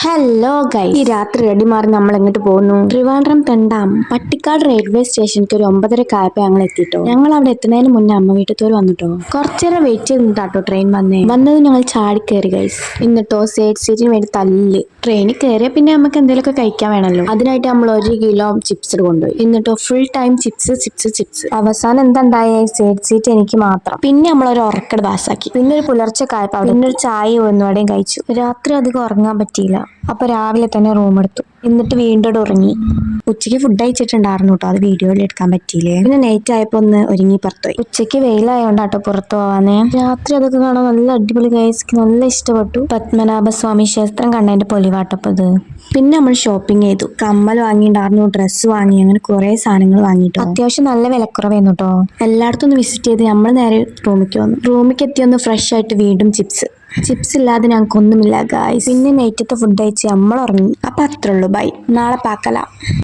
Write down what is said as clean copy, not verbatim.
Hello guys, ഈ രാത്രി ready മാറി നമ്മൾ എങ്ങോട്ട് പോകുന്നു? ട്രിവാൻഡ്രം തെണ്ടാം പട്ടിക്കാട് റെയിൽവേ സ്റ്റേഷനിലേക്ക് ഒരു 9:30 ആയപ്പോ ഞങ്ങൾ എത്തിട്ടോ. ഞങ്ങൾ അവിടെ എത്തുന്നതിന് മുന്നേ അമ്മ വീട്ടിൽ വന്നിട്ടോ. കുറച്ചേരം വെയിറ്റ് ചെയ്തിട്ടാട്ടോ ട്രെയിൻ വന്നത് ഞങ്ങൾ ചാടി കയറി ഗൈസ്. എന്നിട്ടോ സൈഡ് സീറ്റിന് വേണ്ടി തല്ല്. ട്രെയിനിൽ കയറിയ പിന്നെ നമുക്ക് എന്തെങ്കിലുമൊക്കെ കഴിക്കാൻ വേണമല്ലോ. അതിനായിട്ട് നമ്മൾ 1 കിലോ ചിപ്സ് കൊണ്ടുപോയി. എന്നിട്ടോ ഫുൾ ടൈം ചിപ്സ്. അവസാനം എന്താ ഉണ്ടായേ? സൈഡ് സീറ്റ് എനിക്ക് മാത്രം. പിന്നെ നമ്മൾ ഒരു ഉറക്കട് പാസ്സാക്കി. പിന്നെ ഒരു പുലർച്ചക്കായപ്പോ അവിടെ പിന്നെ ഒരു ചായ ഒന്നുകൂടെയും കഴിച്ചു. രാത്രി അധികം ഉറങ്ങാൻ പറ്റിയില്ല. അപ്പൊ രാവിലെ തന്നെ റൂം എടുത്തു. എന്നിട്ട് വീണ്ടും ഉറങ്ങി. ഉച്ചയ്ക്ക് ഫുഡ് കഴിച്ചിട്ടുണ്ടായിരുന്നു കേട്ടോ, അത് വീഡിയോയിൽ എടുക്കാൻ പറ്റിയില്ലേ. പിന്നെ നൈറ്റ് ആയപ്പോ ഒന്ന് ഒരുങ്ങി പുറത്തുപോയി. ഉച്ചയ്ക്ക് വെയിലായോണ്ടാട്ടോ പുറത്തു പോവാനേ. രാത്രി അതൊക്കെ കാണാൻ നല്ല അടിപൊളി ഗൈസ്, നല്ല ഇഷ്ടപ്പെട്ടു. പത്മനാഭസ്വാമി ക്ഷേത്രം കണ്ടതിന്റെ പൊലിവാട്ടപ്പത്. പിന്നെ നമ്മൾ ഷോപ്പിംഗ് ചെയ്തു. കമ്മൽ വാങ്ങിയിട്ടുണ്ടായിരുന്നു, ഡ്രസ്സ് വാങ്ങി, അങ്ങനെ കുറെ സാധനങ്ങൾ വാങ്ങിട്ടോ. അത്യാവശ്യം നല്ല വിലക്കുറവായിരുന്നു കേട്ടോ. എല്ലായിടത്തും ഒന്ന് വിസിറ്റ് ചെയ്ത് നമ്മൾ നേരെ റൂമിലേക്ക് വന്നു. റൂമിലേക്ക് എത്തിയൊന്ന് ഫ്രഷ് ആയിട്ട് വീണ്ടും ചിപ്സ് ഇല്ലാതെ ഞങ്ങൾക്കൊന്നുമില്ല ഗായ്സ്. പിന്നെ നൈറ്റത്തെ ഫുഡ് കഴിച്ച് നമ്മൾ ഉറങ്ങി. അപ്പൊ അത്രേ ഉള്ളൂ, ബൈ. നാളെ പാക്കലാം.